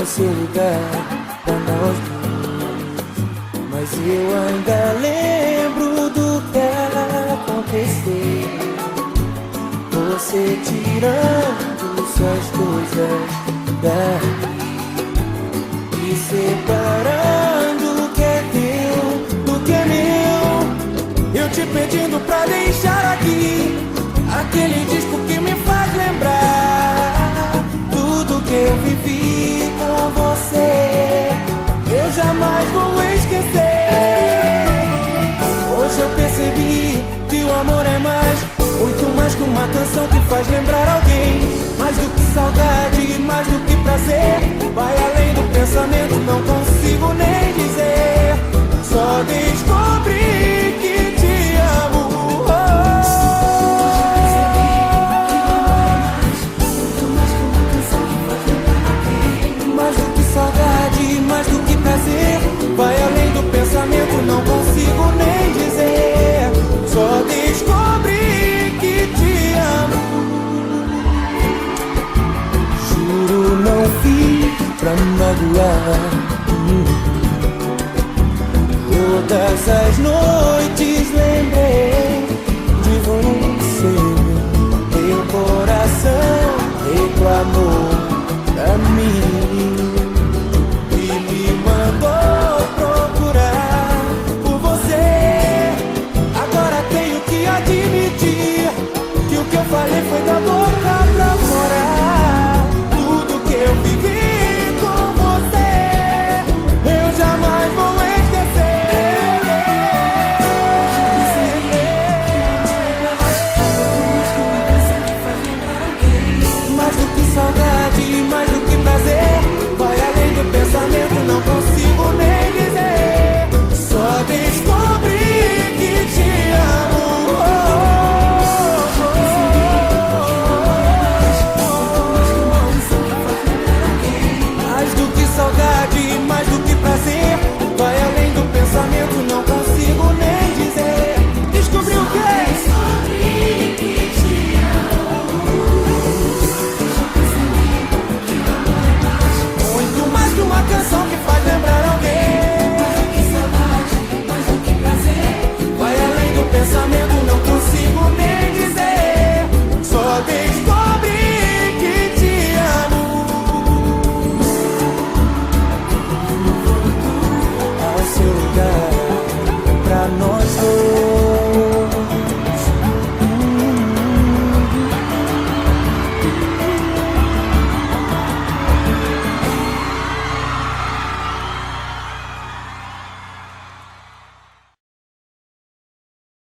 seu lugar pra nós dois. Mas eu ainda lembro do que aconteceu. Você tirando suas coisas daqui e separando o que é teu do que é meu. Eu te pedindo pra deixar aqui aquele disco que me faz lembrar tudo que eu vivi com você. Eu jamais vou esquecer. Hoje eu percebi que o amor é mais, muito mais que uma canção que faz lembrar alguém. Mais do que saudade, mais do que prazer. Vai além do pensamento, não consigo nem dizer. Só descobri que te amo. Mais do que saudade, mais do que prazer. Vai além do pensamento, não consigo nem dizer. Só descobri que te amo. Juro, não fiz pra magoar. Todas as noites lembrei de você. Meu coração reclamou.